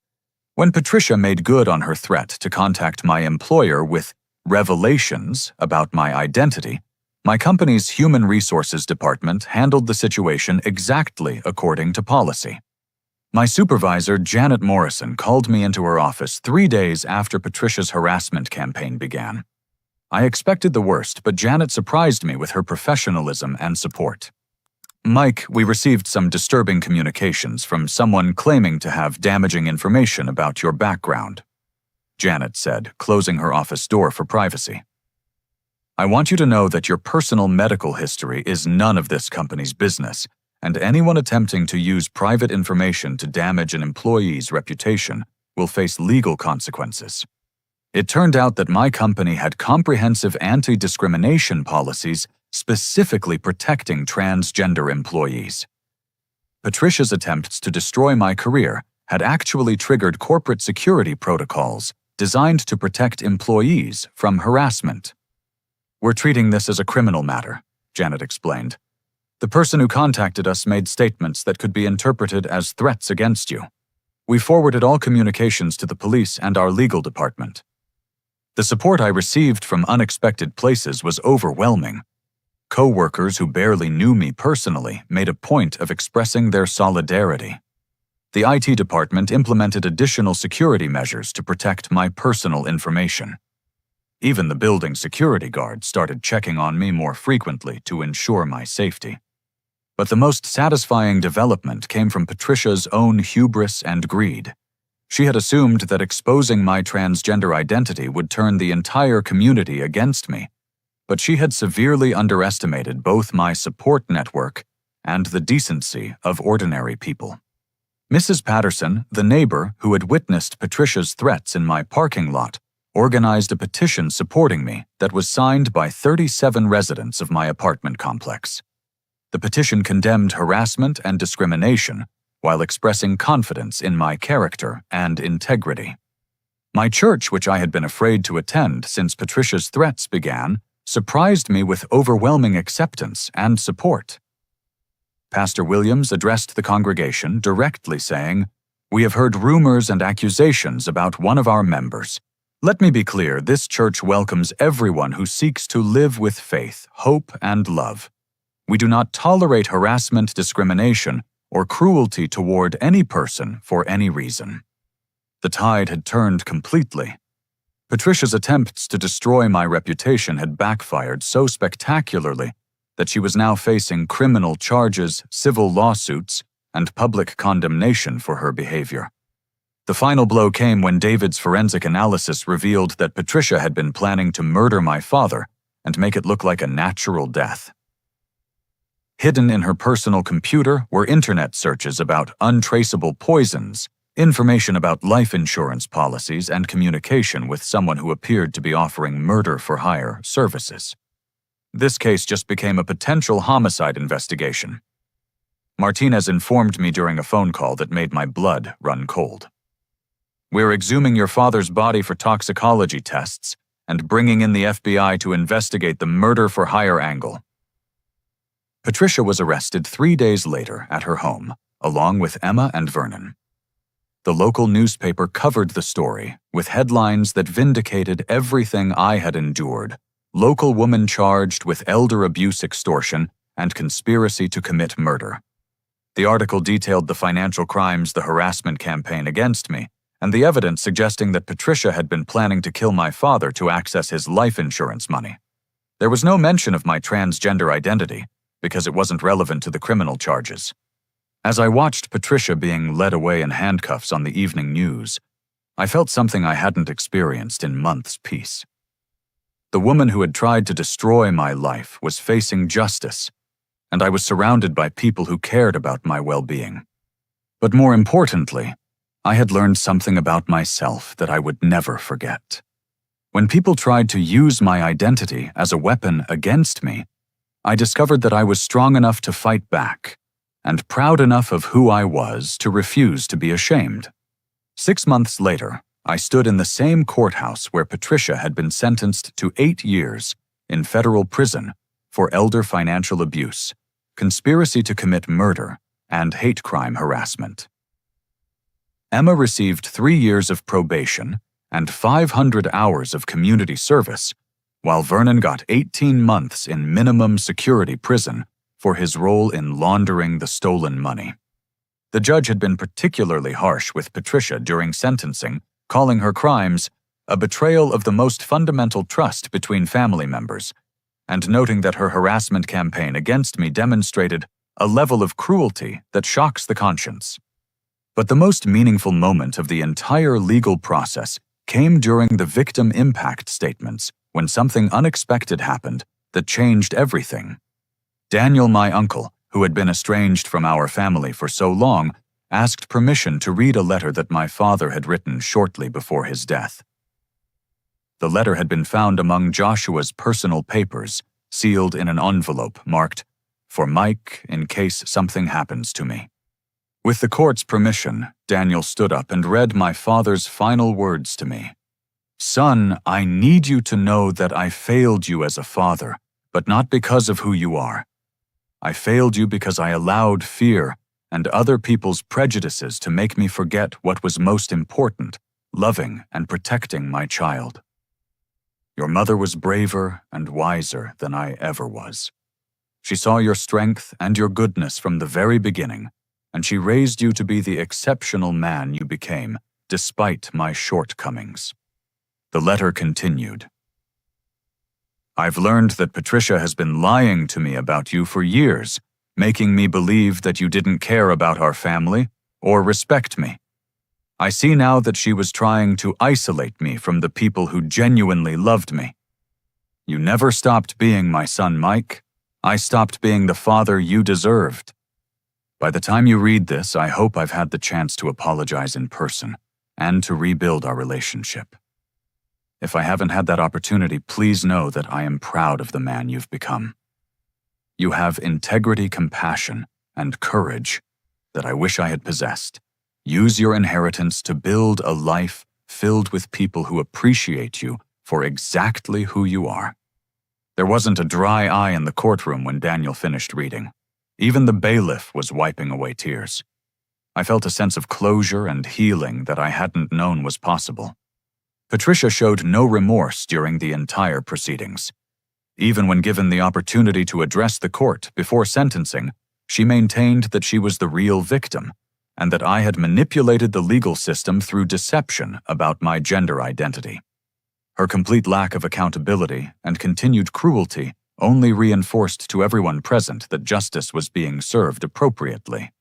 When Patricia made good on her threat to contact my employer with revelations about my identity, my company's human resources department handled the situation exactly according to policy. My supervisor, Janet Morrison, called me into her office 3 days after Patricia's harassment campaign began. I expected the worst, but Janet surprised me with her professionalism and support. "Mike, we received some disturbing communications from someone claiming to have damaging information about your background," Janet said, closing her office door for privacy. "I want you to know that your personal medical history is none of this company's business, and anyone attempting to use private information to damage an employee's reputation will face legal consequences. It turned out that my company had comprehensive anti-discrimination policies specifically protecting transgender employees. Patricia's attempts to destroy my career had actually triggered corporate security protocols designed to protect employees from harassment. We're treating this as a criminal matter," Janet explained. "The person who contacted us made statements that could be interpreted as threats against you. We forwarded all communications to the police and our legal department. The support I received from unexpected places was overwhelming. Co-workers who barely knew me personally made a point of expressing their solidarity. The IT department implemented additional security measures to protect my personal information. Even the building security guards started checking on me more frequently to ensure my safety. But the most satisfying development came from Patricia's own hubris and greed. She had assumed that exposing my transgender identity would turn the entire community against me, but she had severely underestimated both my support network and the decency of ordinary people. Mrs. Patterson, the neighbor who had witnessed Patricia's threats in my parking lot, organized a petition supporting me that was signed by 37 residents of my apartment complex. The petition condemned harassment and discrimination while expressing confidence in my character and integrity. My church, which I had been afraid to attend since Patricia's threats began, surprised me with overwhelming acceptance and support. Pastor Williams addressed the congregation directly saying, "We have heard rumors and accusations about one of our members. Let me be clear, this church welcomes everyone who seeks to live with faith, hope, and love. We do not tolerate harassment, discrimination, or cruelty toward any person for any reason." The tide had turned completely. Patricia's attempts to destroy my reputation had backfired so spectacularly that she was now facing criminal charges, civil lawsuits, and public condemnation for her behavior. The final blow came when David's forensic analysis revealed that Patricia had been planning to murder my father and make it look like a natural death. Hidden in her personal computer were internet searches about untraceable poisons, information about life insurance policies, and communication with someone who appeared to be offering murder-for-hire services. This case just became a potential homicide investigation. Martinez informed me during a phone call that made my blood run cold. "We're exhuming your father's body for toxicology tests and bringing in the FBI to investigate the murder-for-hire angle." Patricia was arrested 3 days later at her home, along with Emma and Vernon. The local newspaper covered the story with headlines that vindicated everything I had endured: local woman charged with elder abuse extortion and conspiracy to commit murder. The article detailed the financial crimes, the harassment campaign against me, and the evidence suggesting that Patricia had been planning to kill my father to access his life insurance money. There was no mention of my transgender identity, because it wasn't relevant to the criminal charges. As I watched Patricia being led away in handcuffs on the evening news, I felt something I hadn't experienced in months' peace. The woman who had tried to destroy my life was facing justice, and I was surrounded by people who cared about my well-being. But more importantly, I had learned something about myself that I would never forget. When people tried to use my identity as a weapon against me, I discovered that I was strong enough to fight back, and proud enough of who I was to refuse to be ashamed. 6 months later, I stood in the same courthouse where Patricia had been sentenced to 8 years in federal prison for elder financial abuse, conspiracy to commit murder, and hate crime harassment. Emma received 3 years of probation and 500 hours of community service, while Vernon got 18 months in minimum security prison for his role in laundering the stolen money. The judge had been particularly harsh with Patricia during sentencing, calling her crimes a betrayal of the most fundamental trust between family members, and noting that her harassment campaign against me demonstrated a level of cruelty that shocks the conscience. But the most meaningful moment of the entire legal process came during the victim impact statements, when something unexpected happened that changed everything. Daniel, my uncle, who had been estranged from our family for so long, asked permission to read a letter that my father had written shortly before his death. The letter had been found among Joshua's personal papers, sealed in an envelope marked, "For Mike, in case something happens to me." With the court's permission, Daniel stood up and read my father's final words to me. "Son, I need you to know that I failed you as a father, but not because of who you are. I failed you because I allowed fear and other people's prejudices to make me forget what was most important, loving and protecting my child. Your mother was braver and wiser than I ever was. She saw your strength and your goodness from the very beginning, and she raised you to be the exceptional man you became, despite my shortcomings." The letter continued. "I've learned that Patricia has been lying to me about you for years, making me believe that you didn't care about our family or respect me. I see now that she was trying to isolate me from the people who genuinely loved me. You never stopped being my son, Mike. I stopped being the father you deserved. By the time you read this, I hope I've had the chance to apologize in person and to rebuild our relationship. If I haven't had that opportunity, please know that I am proud of the man you've become. You have integrity, compassion, and courage that I wish I had possessed. Use your inheritance to build a life filled with people who appreciate you for exactly who you are." There wasn't a dry eye in the courtroom when Daniel finished reading. Even the bailiff was wiping away tears. I felt a sense of closure and healing that I hadn't known was possible. Patricia showed no remorse during the entire proceedings. Even when given the opportunity to address the court before sentencing, she maintained that she was the real victim and that I had manipulated the legal system through deception about my gender identity. Her complete lack of accountability and continued cruelty only reinforced to everyone present that justice was being served appropriately.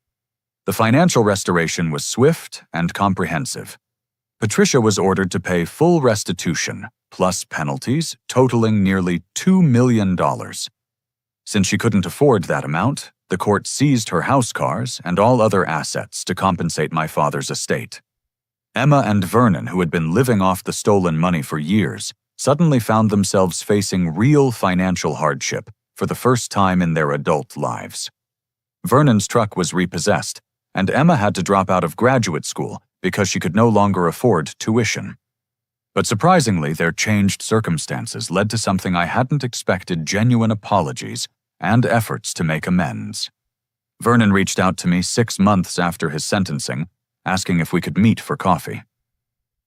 The financial restoration was swift and comprehensive. Patricia was ordered to pay full restitution, plus penalties, totaling nearly $2 million. Since she couldn't afford that amount, the court seized her house cars and all other assets to compensate my father's estate. Emma and Vernon, who had been living off the stolen money for years, suddenly found themselves facing real financial hardship for the first time in their adult lives. Vernon's truck was repossessed, and Emma had to drop out of graduate school because she could no longer afford tuition. But surprisingly, their changed circumstances led to something I hadn't expected: genuine apologies and efforts to make amends. Vernon reached out to me 6 months after his sentencing, asking if we could meet for coffee.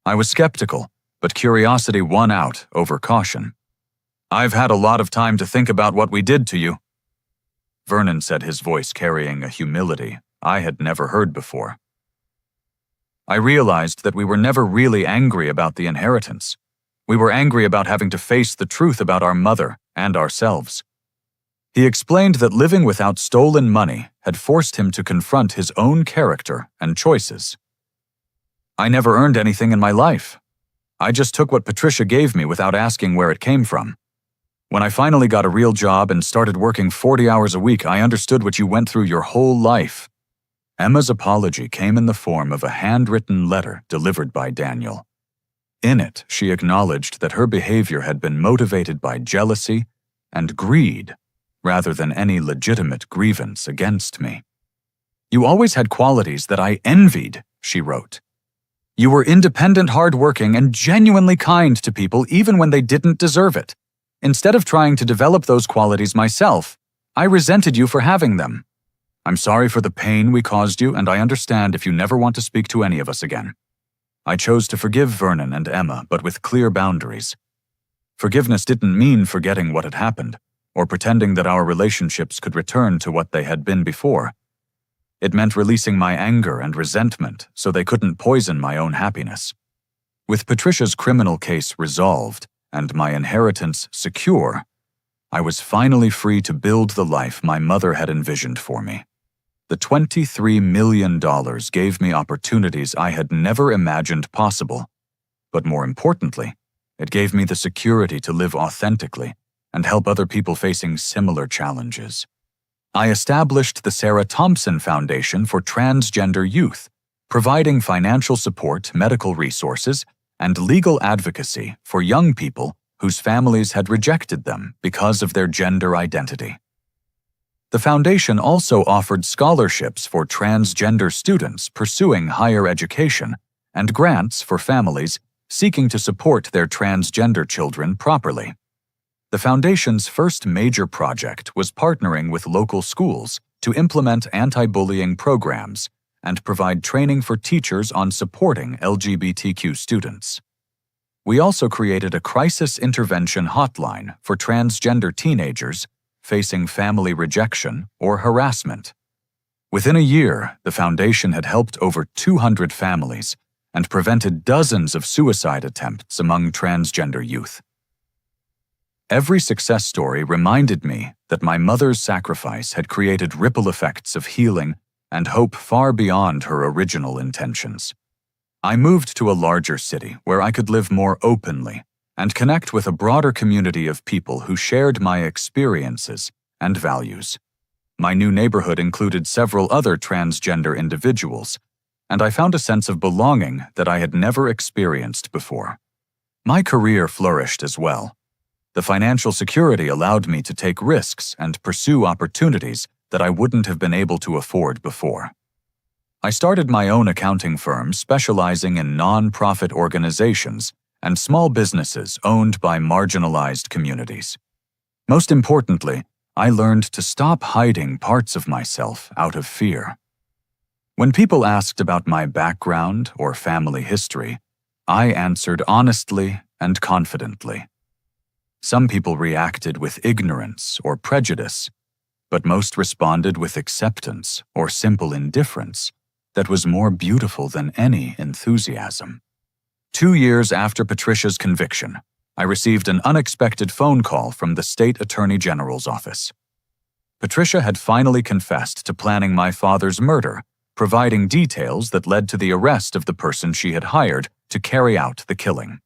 I was skeptical, but curiosity won out over caution. "I've had a lot of time to think about what we did to you," Vernon said, his voice carrying a humility I had never heard before. I realized that we were never really angry about the inheritance. We were angry about having to face the truth about our mother and ourselves. He explained that living without stolen money had forced him to confront his own character and choices. "I never earned anything in my life. I just took what Patricia gave me without asking where it came from. When I finally got a real job and started working 40 hours a week, I understood what you went through your whole life." Emma's apology came in the form of a handwritten letter delivered by Daniel. In it, she acknowledged that her behavior had been motivated by jealousy and greed, rather than any legitimate grievance against me. "You always had qualities that I envied," she wrote. "You were independent, hardworking, and genuinely kind to people even when they didn't deserve it. Instead of trying to develop those qualities myself, I resented you for having them. I'm sorry for the pain we caused you, and I understand if you never want to speak to any of us again." I chose to forgive Vernon and Emma, but with clear boundaries. Forgiveness didn't mean forgetting what had happened, or pretending that our relationships could return to what they had been before. It meant releasing my anger and resentment so they couldn't poison my own happiness. With Patricia's criminal case resolved and my inheritance secure, I was finally free to build the life my mother had envisioned for me. The $23 million gave me opportunities I had never imagined possible, but more importantly, it gave me the security to live authentically and help other people facing similar challenges. I established the Sarah Thompson Foundation for Transgender Youth, providing financial support, medical resources, and legal advocacy for young people whose families had rejected them because of their gender identity. The foundation also offered scholarships for transgender students pursuing higher education and grants for families seeking to support their transgender children properly. The foundation's first major project was partnering with local schools to implement anti-bullying programs and provide training for teachers on supporting LGBTQ students. We also created a crisis intervention hotline for transgender teenagers facing family rejection or harassment. Within a year, the foundation had helped over 200 families and prevented dozens of suicide attempts among transgender youth. Every success story reminded me that my mother's sacrifice had created ripple effects of healing and hope far beyond her original intentions. I moved to a larger city where I could live more openly and connect with a broader community of people who shared my experiences and values. My new neighborhood included several other transgender individuals, and I found a sense of belonging that I had never experienced before. My career flourished as well. The financial security allowed me to take risks and pursue opportunities that I wouldn't have been able to afford before. I started my own accounting firm specializing in non-profit organizations and small businesses owned by marginalized communities. Most importantly, I learned to stop hiding parts of myself out of fear. When people asked about my background or family history, I answered honestly and confidently. Some people reacted with ignorance or prejudice, but most responded with acceptance or simple indifference that was more beautiful than any enthusiasm. 2 years after Patricia's conviction, I received an unexpected phone call from the State Attorney General's office. Patricia had finally confessed to planning my father's murder, providing details that led to the arrest of the person she had hired to carry out the killing.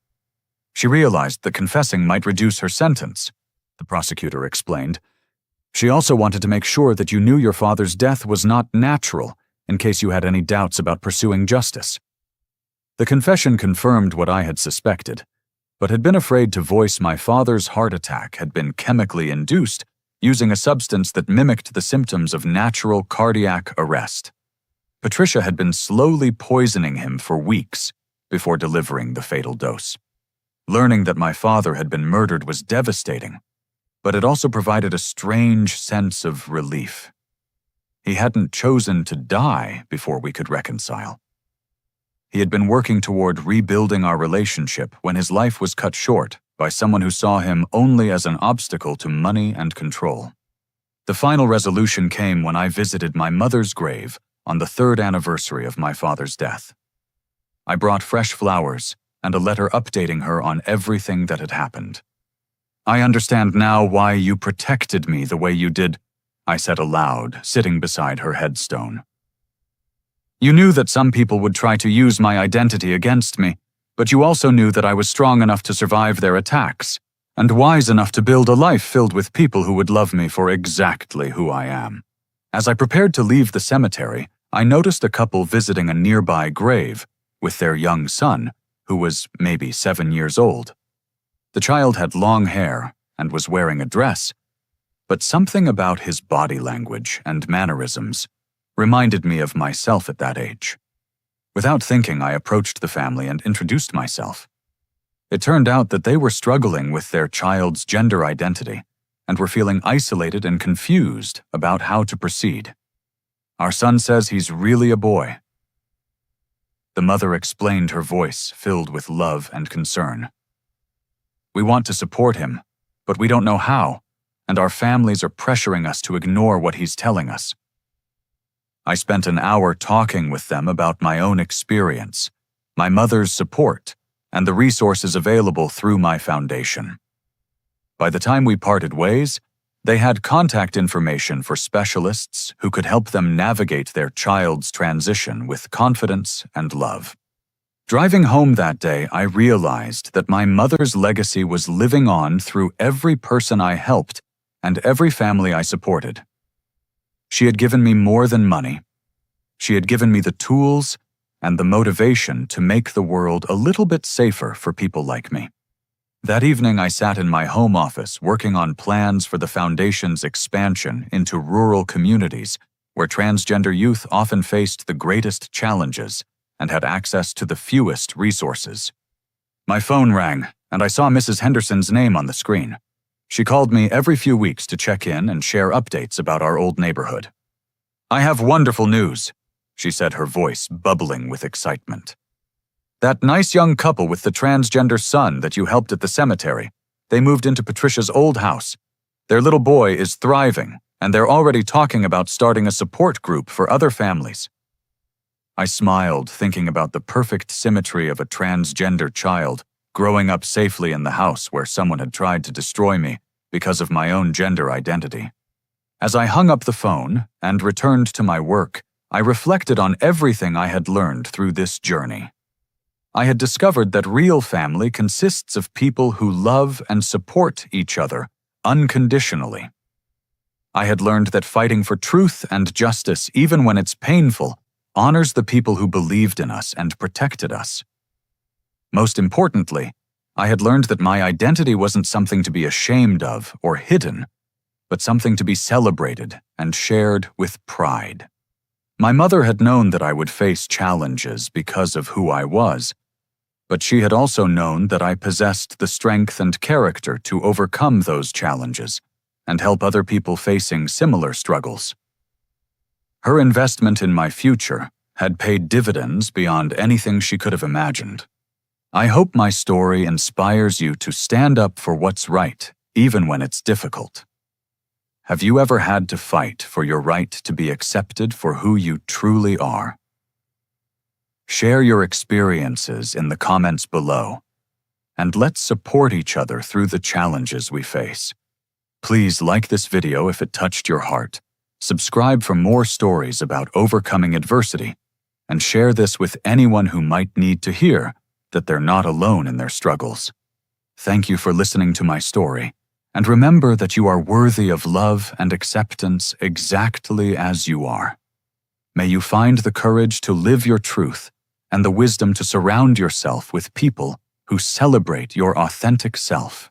She realized that confessing might reduce her sentence, the prosecutor explained. She also wanted to make sure that you knew your father's death was not natural, in case you had any doubts about pursuing justice. The confession confirmed what I had suspected, but had been afraid to voice my father's heart attack had been chemically induced using a substance that mimicked the symptoms of natural cardiac arrest. Patricia had been slowly poisoning him for weeks before delivering the fatal dose. Learning that my father had been murdered was devastating, but it also provided a strange sense of relief. He hadn't chosen to die before we could reconcile. He had been working toward rebuilding our relationship when his life was cut short by someone who saw him only as an obstacle to money and control. The final resolution came when I visited my mother's grave on the 3rd anniversary of my father's death. I brought fresh flowers and a letter updating her on everything that had happened. "I understand now why you protected me the way you did," I said aloud, sitting beside her headstone. "You knew that some people would try to use my identity against me, but you also knew that I was strong enough to survive their attacks, and wise enough to build a life filled with people who would love me for exactly who I am." As I prepared to leave the cemetery, I noticed a couple visiting a nearby grave with their young son, who was maybe 7 years old. The child had long hair and was wearing a dress, but something about his body language and mannerisms reminded me of myself at that age. Without thinking, I approached the family and introduced myself. It turned out that they were struggling with their child's gender identity and were feeling isolated and confused about how to proceed. "Our son says he's really a boy." The mother explained, her voice filled with love and concern. "We want to support him, but we don't know how, and our families are pressuring us to ignore what he's telling us." I spent an hour talking with them about my own experience, my mother's support, and the resources available through my foundation. By the time we parted ways, they had contact information for specialists who could help them navigate their child's transition with confidence and love. Driving home that day, I realized that my mother's legacy was living on through every person I helped and every family I supported. She had given me more than money. She had given me the tools and the motivation to make the world a little bit safer for people like me. That evening, I sat in my home office working on plans for the Foundation's expansion into rural communities where transgender youth often faced the greatest challenges and had access to the fewest resources. My phone rang, and I saw Mrs. Henderson's name on the screen. She called me every few weeks to check in and share updates about our old neighborhood. "I have wonderful news," she said, her voice bubbling with excitement. "That nice young couple with the transgender son that you helped at the cemetery, they moved into Patricia's old house. Their little boy is thriving, and they're already talking about starting a support group for other families." I smiled, thinking about the perfect symmetry of a transgender child growing up safely in the house where someone had tried to destroy me because of my own gender identity. As I hung up the phone and returned to my work, I reflected on everything I had learned through this journey. I had discovered that real family consists of people who love and support each other unconditionally. I had learned that fighting for truth and justice, even when it's painful, honors the people who believed in us and protected us. Most importantly, I had learned that my identity wasn't something to be ashamed of or hidden, but something to be celebrated and shared with pride. My mother had known that I would face challenges because of who I was, but she had also known that I possessed the strength and character to overcome those challenges and help other people facing similar struggles. Her investment in my future had paid dividends beyond anything she could have imagined. I hope my story inspires you to stand up for what's right, even when it's difficult. Have you ever had to fight for your right to be accepted for who you truly are? Share your experiences in the comments below, and let's support each other through the challenges we face. Please like this video if it touched your heart, subscribe for more stories about overcoming adversity, and share this with anyone who might need to hear that they're not alone in their struggles. Thank you for listening to my story, and remember that you are worthy of love and acceptance exactly as you are. May you find the courage to live your truth and the wisdom to surround yourself with people who celebrate your authentic self.